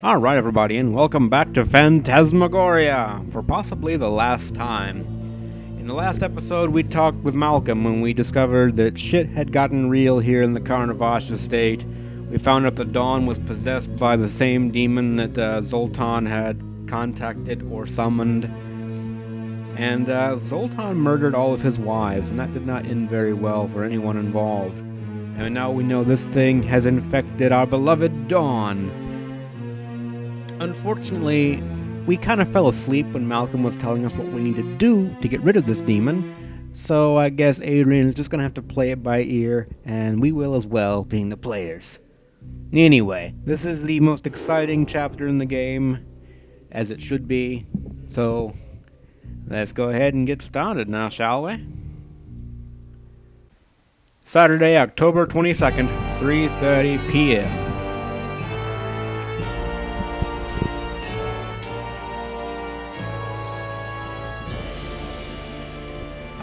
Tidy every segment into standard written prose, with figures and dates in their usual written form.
Alright everybody, and welcome back to Phantasmagoria, for possibly the last time. In the last episode, we talked with Malcolm when we discovered that shit had gotten real here in the Carnavash estate. We found out that Dawn was possessed by the same demon that Zoltan had contacted or summoned. And Zoltan murdered all of his wives, and that did not end very well for anyone involved. And now we know this thing has infected our beloved Dawn. Unfortunately, we kind of fell asleep when Malcolm was telling us what we need to do to get rid of this demon, so I guess Adrian is just going to have to play it by ear, and we will as well, being the players. Anyway, this is the most exciting chapter in the game, as it should be, so let's go ahead and get started now, shall we? Saturday, October 22nd, 3:30 p.m.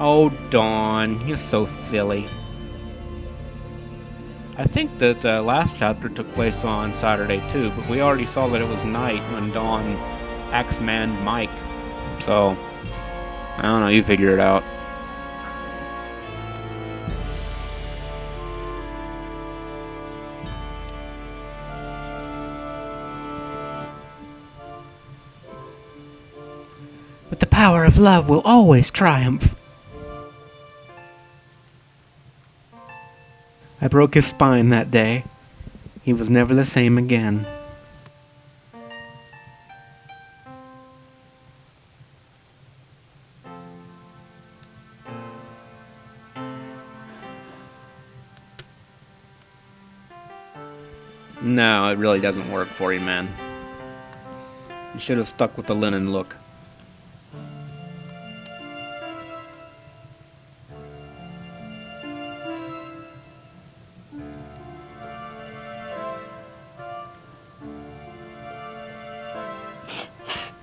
Oh, Dawn, you're so silly. I think that the last chapter took place on Saturday too, but we already saw that it was night when Dawn axe-manned Mike. So, I don't know, you figure it out. But the power of love will always triumph. I broke his spine that day. He was never the same again. No, it really doesn't work for you, man. You should have stuck with the linen look.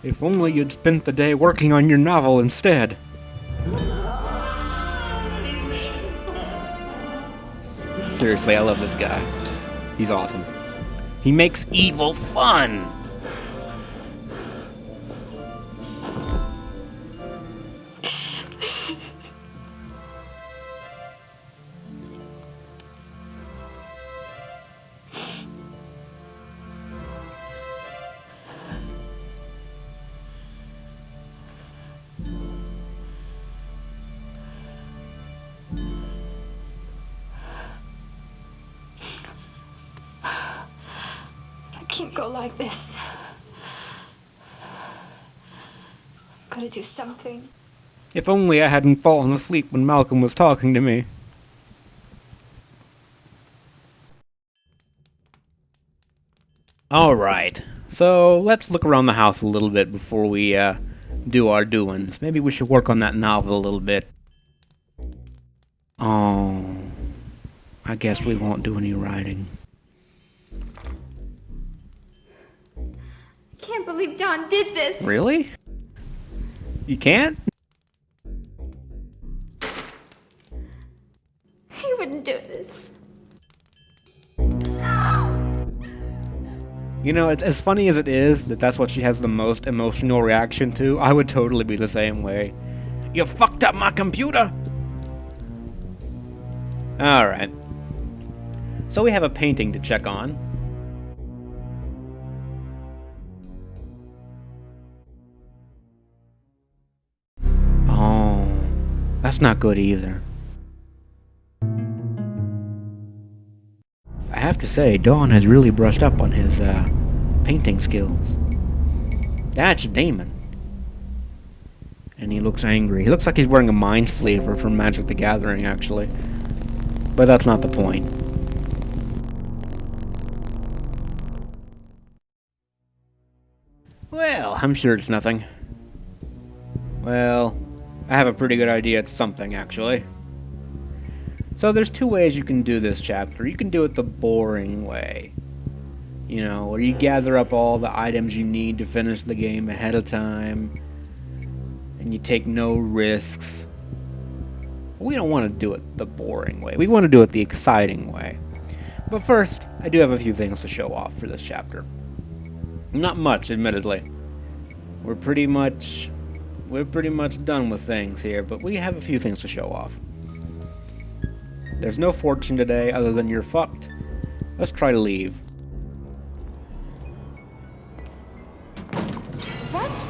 If only you'd spent the day working on your novel instead. Seriously, I love this guy. He's awesome. He makes evil fun! Can't go like this. I'm gonna do something. If only I hadn't fallen asleep when Malcolm was talking to me. Alright, so let's look around the house a little bit before we do our doings. Maybe we should work on that novel a little bit. Oh, I guess we won't do any writing. I can't believe Don did this. Really? You can't? He wouldn't do this. You know, it's as funny as it is that that's what she has the most emotional reaction to. I would totally be the same way. You fucked up my computer! Alright. So we have a painting to check on. Oh, that's not good either. I have to say, Dawn has really brushed up on his painting skills. That's a demon. And he looks angry. He looks like he's wearing a mind slaver from Magic the Gathering, actually. But that's not the point. Well, I'm sure it's nothing. Well, I have a pretty good idea it's something, actually. So there's two ways you can do this chapter. You can do it the boring way. You know, where you gather up all the items you need to finish the game ahead of time. And you take no risks. We don't want to do it the boring way. We want to do it the exciting way. But first, I do have a few things to show off for this chapter. Not much, admittedly. We're pretty much done with things here, but we have a few things to show off. There's no fortune today other than you're fucked. Let's try to leave. What?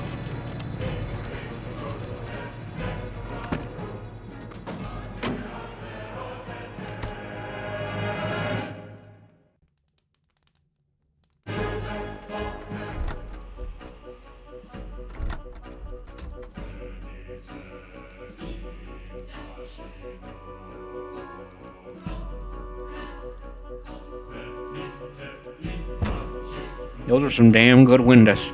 Those are some damn good windows.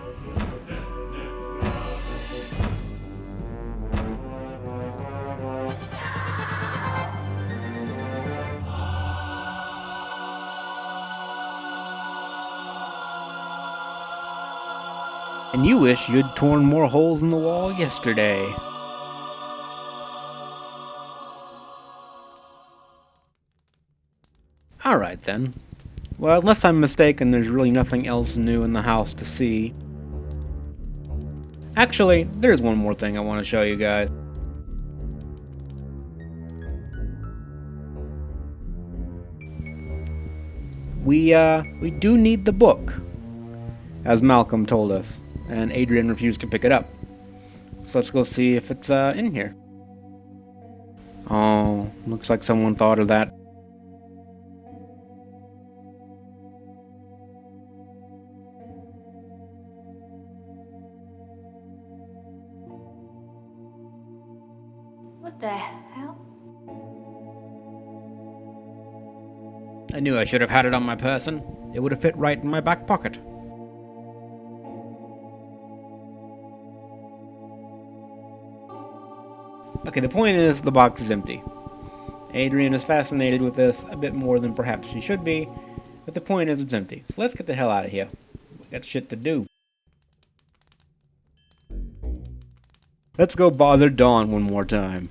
And you wish you'd torn more holes in the wall yesterday. Alright then. Well, unless I'm mistaken, there's really nothing else new in the house to see. Actually, there's one more thing I want to show you guys. We do need the book, as Malcolm told us, and Adrian refused to pick it up. So let's go see if it's in here. Oh, looks like someone thought of that. What the hell? I knew I should have had it on my person. It would have fit right in my back pocket. Okay, the point is, the box is empty. Adrian is fascinated with this a bit more than perhaps she should be, but the point is it's empty. So let's get the hell out of here. We got shit to do. Let's go bother Dawn one more time.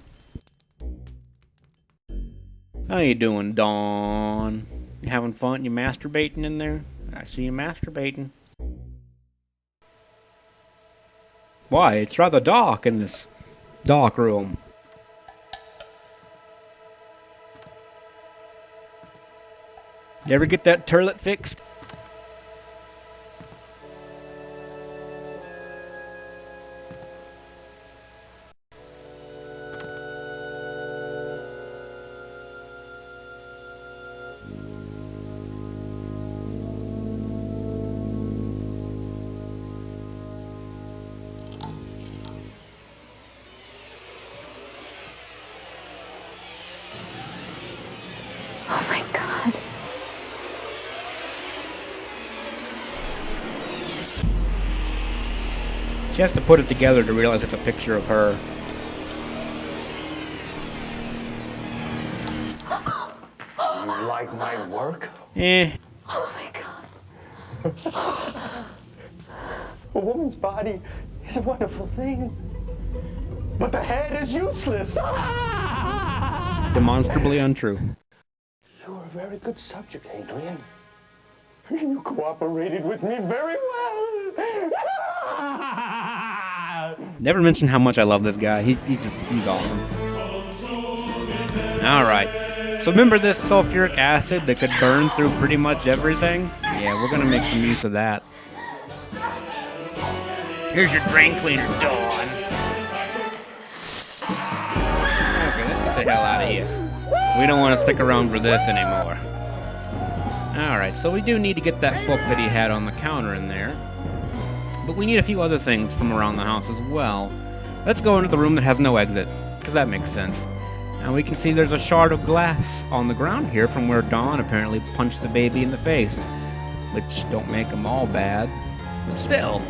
How you doing, Dawn? You having fun? You masturbating in there? I see you masturbating. Why? It's rather dark in this dark room. You ever get that turlet fixed? Oh my god. She has to put it together to realize it's a picture of her. You like my work? Eh. Oh my god. A woman's body is a wonderful thing, but the head is useless. Demonstrably untrue. You were a very good subject, Adrian. You cooperated with me very well. Never mention how much I love this guy. He's awesome. Alright. So remember this sulfuric acid that could burn through pretty much everything? Yeah, we're gonna make some use of that. Here's your drain cleaner, Dawn. Okay, let's get the hell out of here. We don't want to stick around for this anymore. Alright, so we do need to get that book that he had on the counter in there. But we need a few other things from around the house as well. Let's go into the room that has no exit, because that makes sense. And we can see there's a shard of glass on the ground here from where Dawn apparently punched the baby in the face. Which don't make them all bad, but still.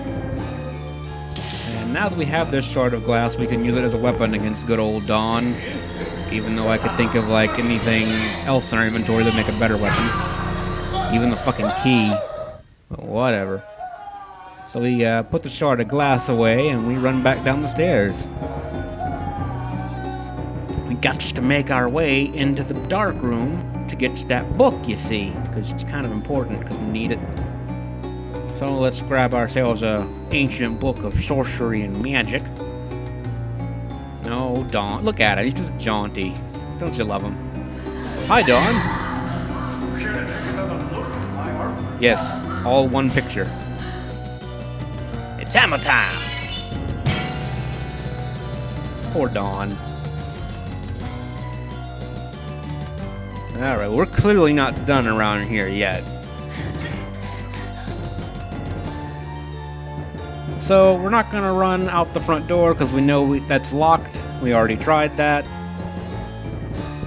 And now that we have this shard of glass, we can use it as a weapon against good old Dawn. Even though I could think of like anything else in our inventory that make a better weapon. Even the fucking key. But whatever. So we put the shard of glass away and we run back down the stairs. We got just to make our way into the dark room to get that book, you see. Because it's kind of important, because we need it. So let's grab ourselves a ancient book of sorcery and magic. No, Dawn. Look at him. He's just jaunty. Don't you love him? Hi, Dawn. Care to take another look at my art? Yes, all one picture. It's hammer time! Poor Dawn. Alright, we're clearly not done around here yet. So, we're not gonna run out the front door because we know that's locked. We already tried that.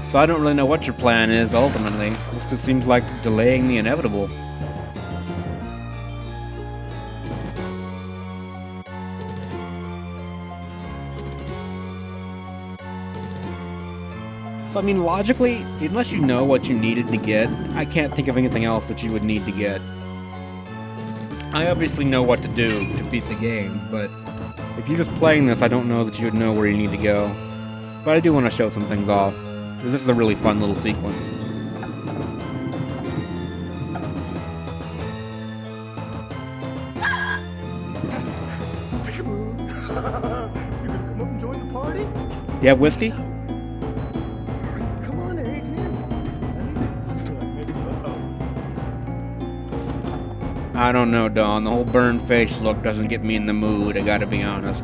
So I don't really know what your plan is, ultimately. This just seems like delaying the inevitable. So, I mean, logically, unless you know what you needed to get, I can't think of anything else that you would need to get. I obviously know what to do to beat the game, but if you're just playing this, I don't know that you would know where you need to go. But I do want to show some things off, because this is a really fun little sequence. You gonna come up and join the party? You have whiskey? Come on, Adrian. I feel like maybe I don't know, Dawn. The whole burned face look doesn't get me in the mood, I gotta be honest.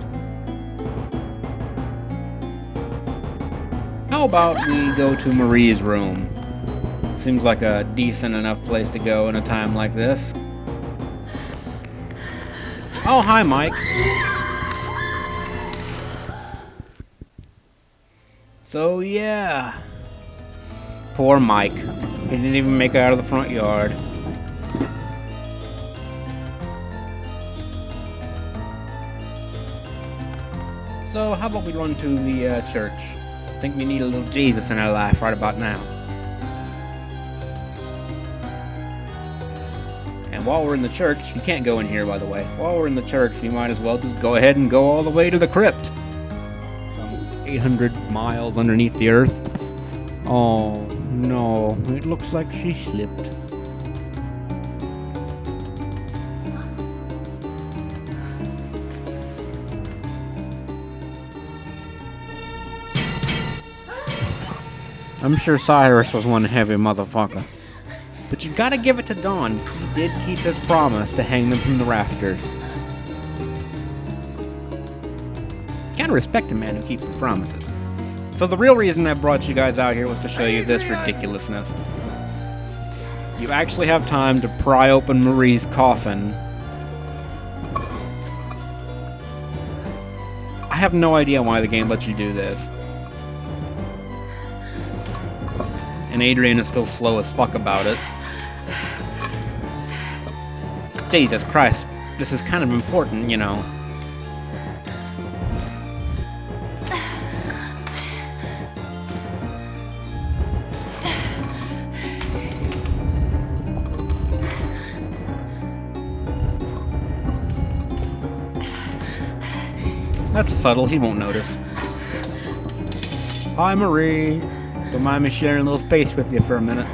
How about we go to Marie's room? Seems like a decent enough place to go in a time like this. Oh, hi, Mike. So, yeah. Poor Mike. He didn't even make it out of the front yard. So, how about we run to the church? I think we need a little Jesus in our life right about now. And while we're in the church, you can't go in here, by the way. While we're in the church, we might as well just go ahead and go all the way to the crypt. Some 800 miles underneath the earth. Oh, no. It looks like she slipped. I'm sure Cyrus was one heavy motherfucker. But you gotta give it to Dawn. He did keep his promise to hang them from the rafters. Gotta respect a man who keeps his promises. So the real reason I brought you guys out here was to show you this ridiculousness. You actually have time to pry open Marie's coffin. I have no idea why the game lets you do this. And Adrian is still slow as fuck about it. Jesus Christ, this is kind of important, you know. That's subtle, he won't notice. Hi, Marie. Don't mind me sharing a little space with you for a minute.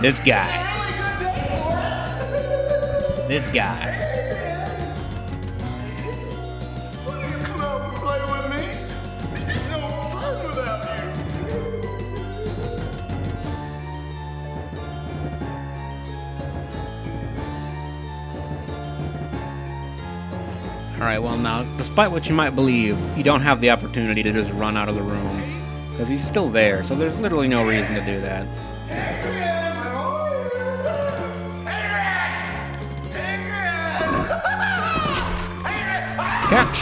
This guy. This guy. Alright, well now, despite what you might believe, you don't have the opportunity to just run out of the room. Because he's still there, so there's literally no reason to do that. Catch!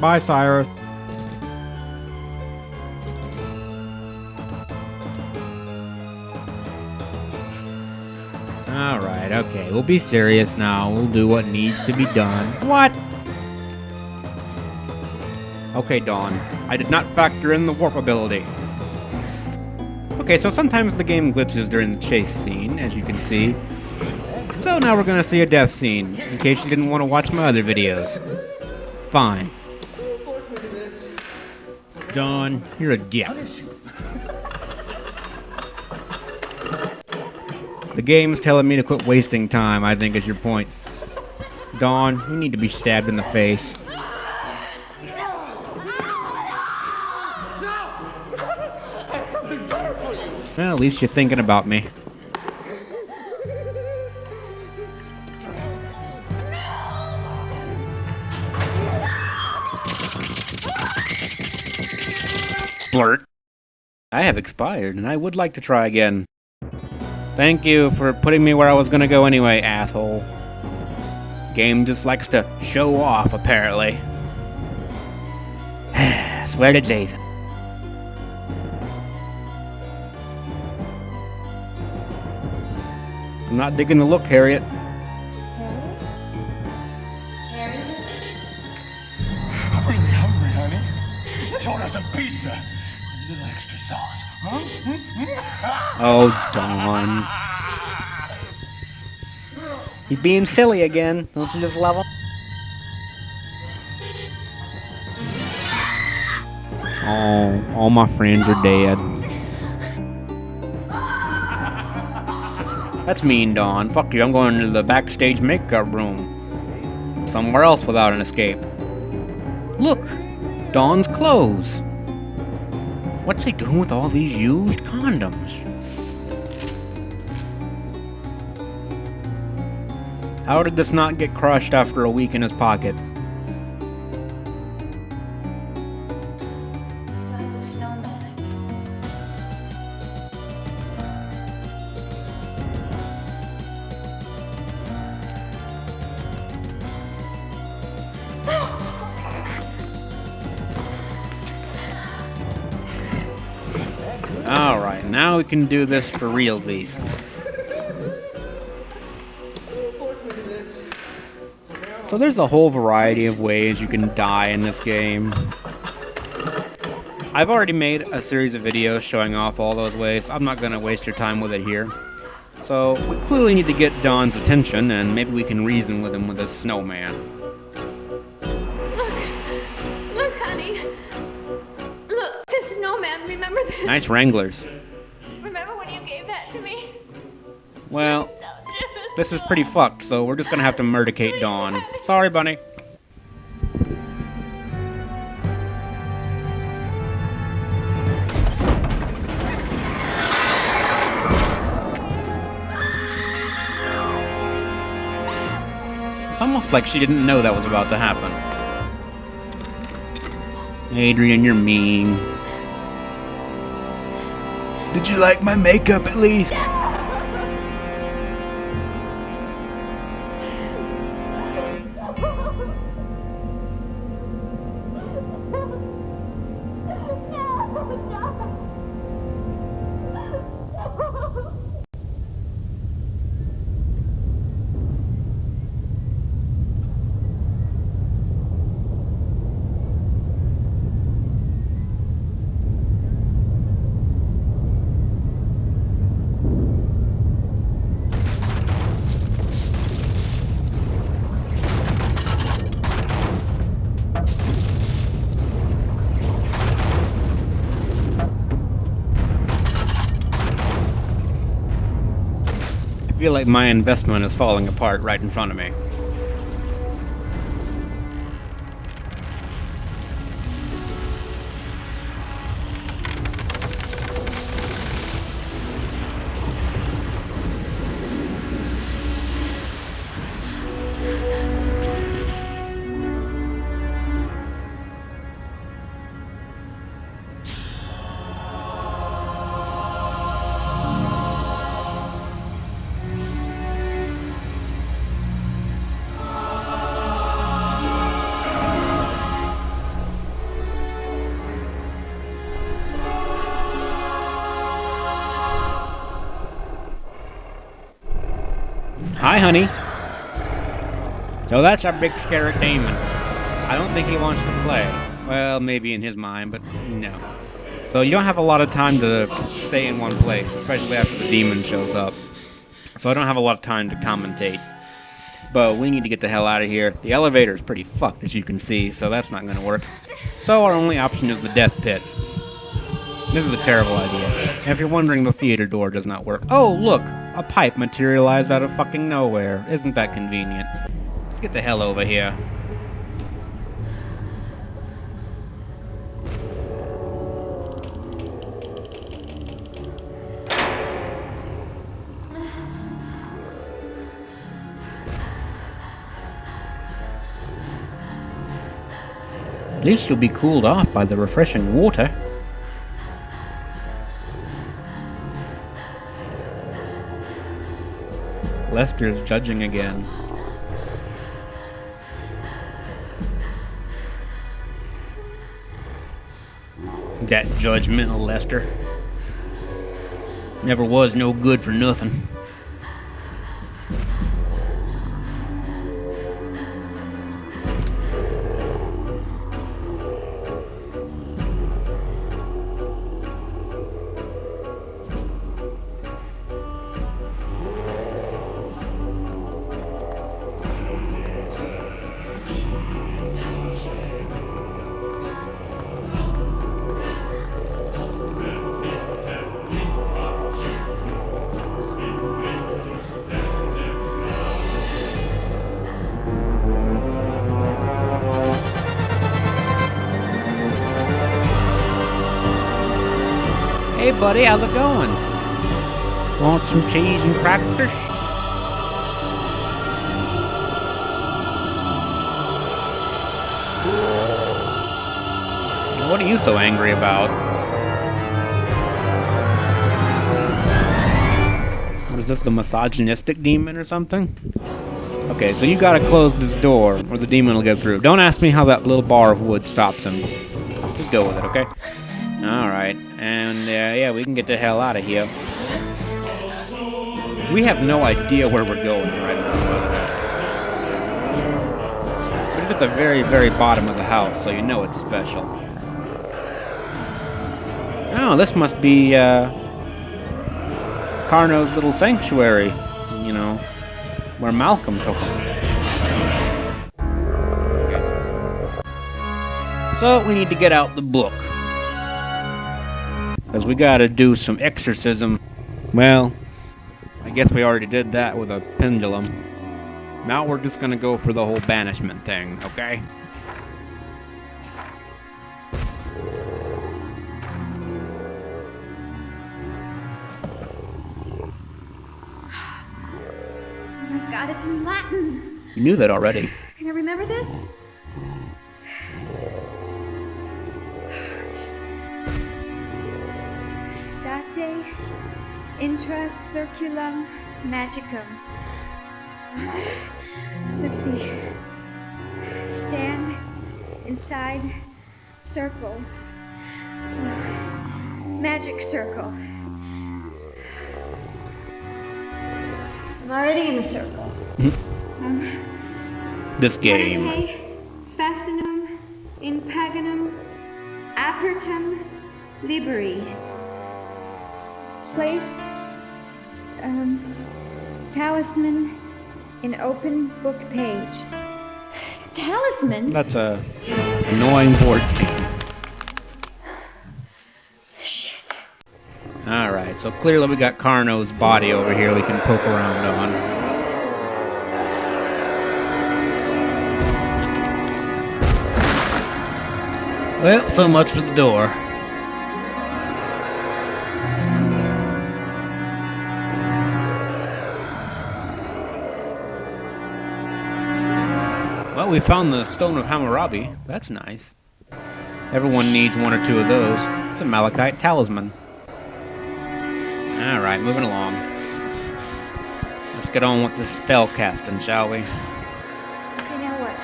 Bye, Cyrus. Alright, okay, we'll be serious now. We'll do what needs to be done. What? Okay, Dawn. I did not factor in the warp ability. What Okay, so sometimes the game glitches during the chase scene, as you can see. So now we're gonna see a death scene, in case you didn't want to watch my other videos. Fine. Dawn, you're a dick. The game's telling me to quit wasting time, I think is your point. Dawn, you need to be stabbed in the face. Well, at least you're thinking about me. Blurt. I have expired, and I would like to try again. Thank you for putting me where I was gonna go anyway, asshole. Game just likes to show off, apparently. Swear to Jason. I'm not digging the look, Harriet. I'm really hungry, honey. Let's order some pizza. A little extra sauce, huh? Oh, Dawn. He's being silly again. Don't you just love him? Oh, all my friends are dead. That's mean, Dawn. Fuck you, I'm going to the backstage makeup room. Somewhere else without an escape. Look! Dawn's clothes! What's he doing with all these used condoms? How did this not get crushed after a week in his pocket? Besides the snowman. Alright, now we can do this for realsies. So there's a whole variety of ways you can die in this game. I've already made a series of videos showing off all those ways, so I'm not going to waste your time with it here. So we clearly need to get Don's attention, and maybe we can reason with him with this snowman. Look, honey. Look, the snowman. Remember this? Nice Wranglers. Remember when you gave that to me? Well, this is pretty fucked, so we're just gonna have to murdicate Dawn. Sorry, Bunny. It's almost like she didn't know that was about to happen. Adrian, you're mean. Did you like my makeup at least? I feel like my investment is falling apart right in front of me. Hi, honey. So that's our big scary Damon. I don't think he wants to play. Well, maybe in his mind, but no. So you don't have a lot of time to stay in one place, especially after the demon shows up. So I don't have a lot of time to commentate. But we need to get the hell out of here. The elevator is pretty fucked, as you can see, so that's not going to work. So our only option is the death pit. This is a terrible idea. And if you're wondering, the theater door does not work. Oh, look! A pipe materialized out of fucking nowhere. Isn't that convenient? Let's get the hell over here. At least you'll be cooled off by the refreshing water. Lester's judging again. That judgmental Lester. Never was no good for nothing. Hey buddy, how's it going? Want some cheese and crackers? What are you so angry about? What is this, the misogynistic demon or something? Okay, so you gotta close this door or the demon will get through. Don't ask me how that little bar of wood stops him. Just go with it, okay? Alright, and yeah, we can get the hell out of here. We have no idea where we're going right now. But it's at the very, very bottom of the house, so you know it's special. Oh, this must be, Carno's little sanctuary, you know, where Malcolm took him. So, we need to get out the book. Because we gotta do some exorcism. Well, I guess we already did that with a pendulum. Now we're just gonna go for the whole banishment thing, okay? Oh my god, it's in Latin. You knew that already. Can I remember this? State intra circulum magicum. Let's see. Stand inside circle. Magic circle. I'm already in the circle. This game. Penite, fascinum, in paganum, apertum, liberi. Place, talisman, in open book page. Talisman? That's a annoying board game. Shit. Alright, so clearly we got Carno's body over here we can poke around on. Well, so much for the door. Well, we found the Stone of Hammurabi. That's nice. Everyone needs one or two of those. It's a malachite talisman. Alright, moving along. Let's get on with the spell casting, shall we? Okay, now what?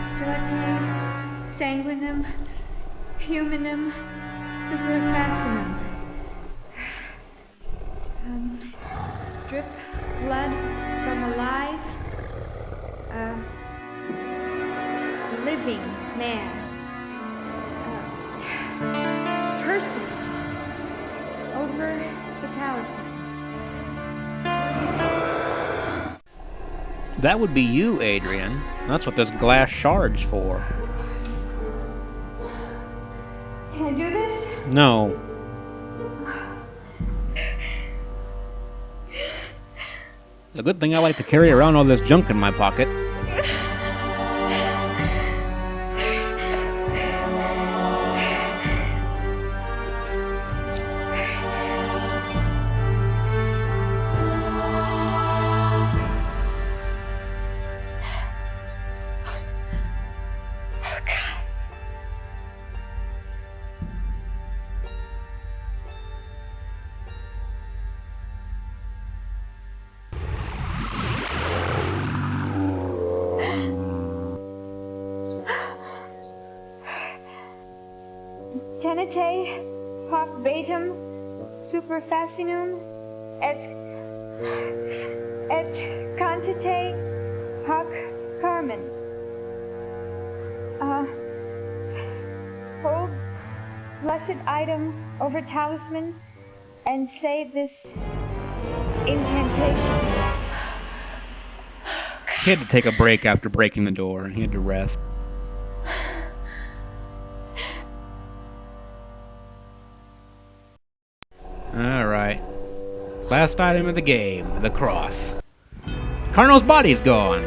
Stote, sanguinum, humanum, superfacinum. Drip blood from alive, living man. remember the talisman. That would be you, Adrian. That's what this glass shard's for. Can I do this? No. It's a good thing I like to carry around all this junk in my pocket. Tenete hoc betum superfacinum et cantite hoc carmen. Hold blessed item over talisman and say this incantation. He had to take a break after breaking the door, and he had to rest. Alright. Last item of the game, the cross. Carno's body's gone,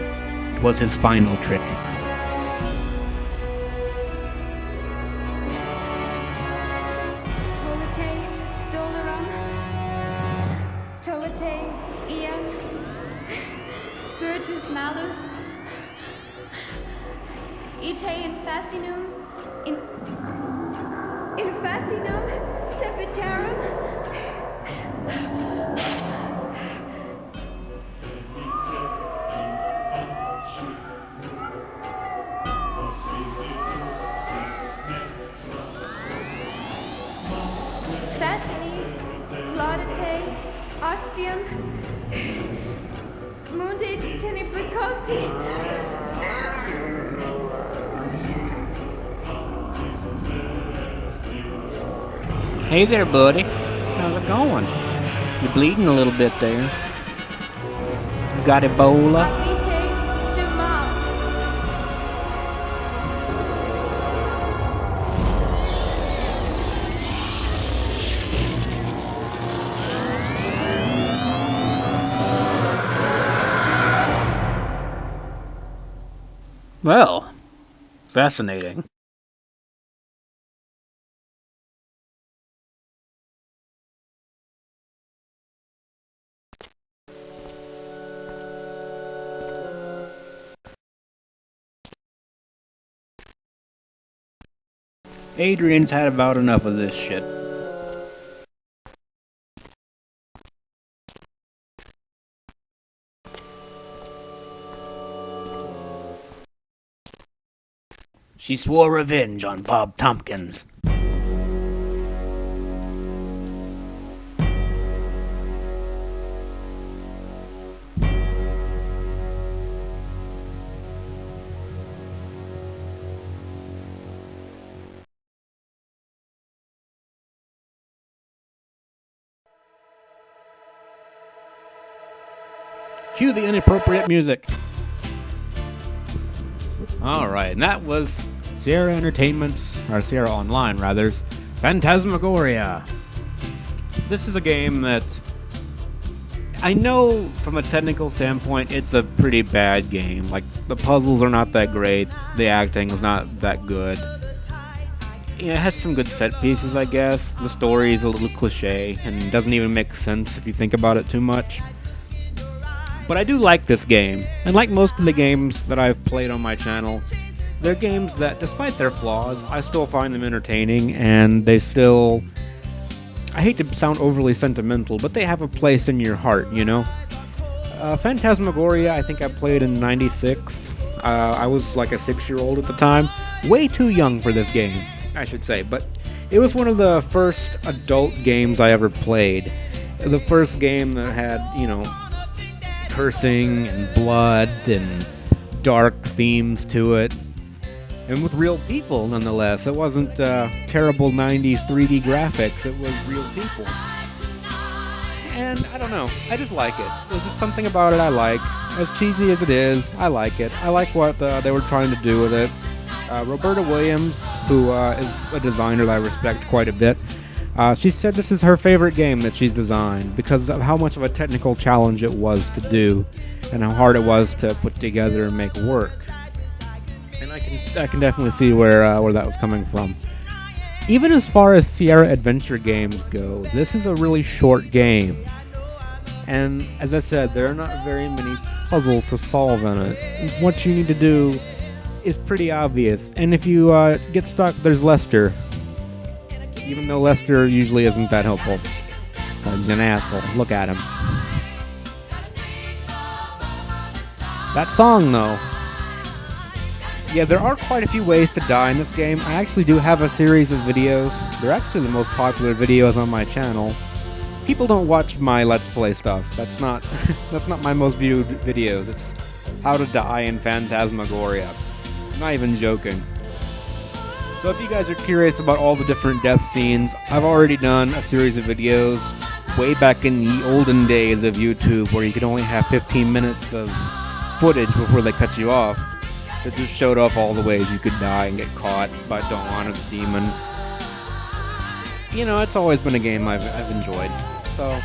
was his final trick. Tolete dolorum, tolete iam, spiritus malus, ite in fascinum, in fascinum sepultarum. Fascini, claudite, ostium, mundi tenebricosi. Hey there, buddy. How's it going? You're bleeding a little bit there. You got Ebola? Vite sumam. Well, fascinating. Adrian's had about enough of this shit. She swore revenge on Bob Tompkins. Cue the inappropriate music. Alright, and that was Sierra Entertainment's, or Sierra Online rather's, Phantasmagoria. This is a game that I know from a technical standpoint it's a pretty bad game. Like, the puzzles are not that great, the acting is not that good. Yeah, it has some good set pieces, I guess. The story is a little cliche and doesn't even make sense if you think about it too much. But I do like this game, and like most of the games that I've played on my channel, they're games that, despite their flaws, I still find them entertaining, and they still... I hate to sound overly sentimental, but they have a place in your heart, you know? Phantasmagoria, I think I played in '96. I was like a 6-year-old at the time. Way too young for this game, I should say, but it was one of the first adult games I ever played. The first game that had, you know, cursing and blood and dark themes to it, and with real people nonetheless. It wasn't terrible 90s 3D graphics, it was real people. And I don't know, I just like it. There's just something about it I like. As cheesy as it is, I like it. I like what they were trying to do with it. Roberta Williams, who is a designer that I respect quite a bit, she said this is her favorite game that she's designed because of how much of a technical challenge it was to do and how hard it was to put together and make work. And I can definitely see where that was coming from. Even as far as Sierra adventure games go, this is a really short game. And as I said, there are not very many puzzles to solve in it. What you need to do is pretty obvious. And if you get stuck, there's Lester. Even though Lester usually isn't that helpful. Because he's an asshole. Look at him. That song, though. Yeah, there are quite a few ways to die in this game. I actually do have a series of videos. They're actually the most popular videos on my channel. People don't watch my Let's Play stuff. That's not that's not my most viewed videos. It's how to die in Phantasmagoria. I'm not even joking. So if you guys are curious about all the different death scenes, I've already done a series of videos way back in the olden days of YouTube where you could only have 15 minutes of footage before they cut you off. It just showed off all the ways you could die and get caught by Dawn or the demon. You know, it's always been a game I've enjoyed. So,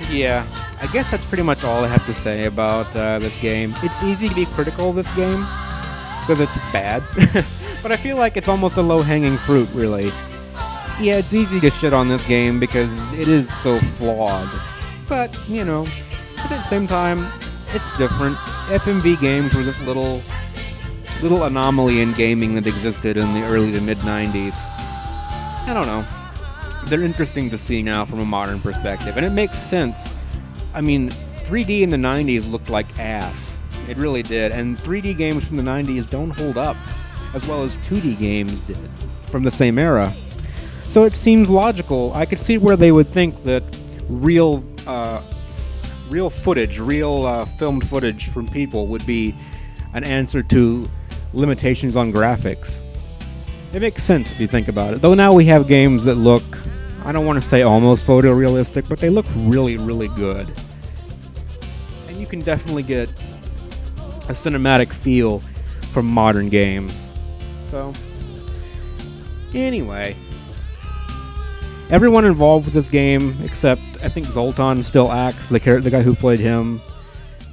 yeah, I guess that's pretty much all I have to say about this game. It's easy to be critical of this game, because it's bad. But I feel like it's almost a low-hanging fruit, really. Yeah, it's easy to shit on this game because it is so flawed. But, you know, at the same time, it's different. FMV games were this little anomaly in gaming that existed in the early to mid-90s. I don't know. They're interesting to see now from a modern perspective, and it makes sense. I mean, 3D in the 90s looked like ass. It really did, and 3D games from the 90s don't hold up as well as 2D games did from the same era. So it seems logical. I could see where they would think that real footage, filmed footage from people would be an answer to limitations on graphics. It makes sense if you think about it. Though now we have games that look, I don't want to say almost photorealistic, but they look really, really good. And you can definitely get a cinematic feel from modern games. So, anyway, everyone involved with this game, except I think Zoltan still acts, the guy who played him.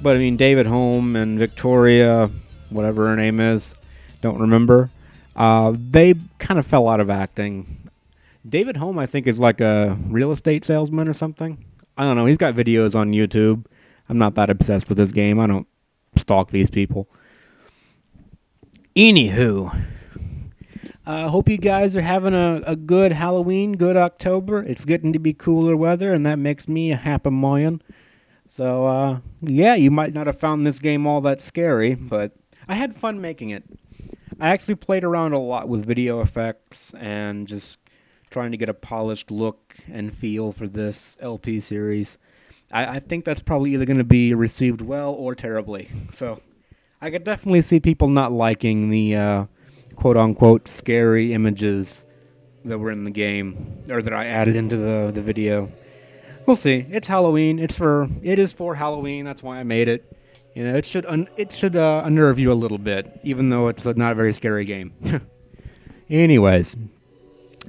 But I mean, David Holm and Victoria, whatever her name is, don't remember. They kind of fell out of acting. David Holm, I think, is like a real estate salesman or something. I don't know. He's got videos on YouTube. I'm not that obsessed with this game. I don't stalk these people. Anywho, hope you guys are having a good Halloween, good October. It's getting to be cooler weather, and that makes me a happy man. So, yeah, you might not have found this game all that scary, but I had fun making it. I actually played around a lot with video effects and just trying to get a polished look and feel for this LP series. I think that's probably either going to be received well or terribly. So I could definitely see people not liking the quote-unquote scary images that were in the game, or that I added into the video. We'll see. It's Halloween. It is for Halloween. That's why I made it. You know, it should unnerve you a little bit, even though it's not a very scary game. Anyways,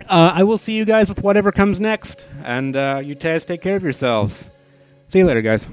I will see you guys with whatever comes next, and you guys take care of yourselves. See you later, guys.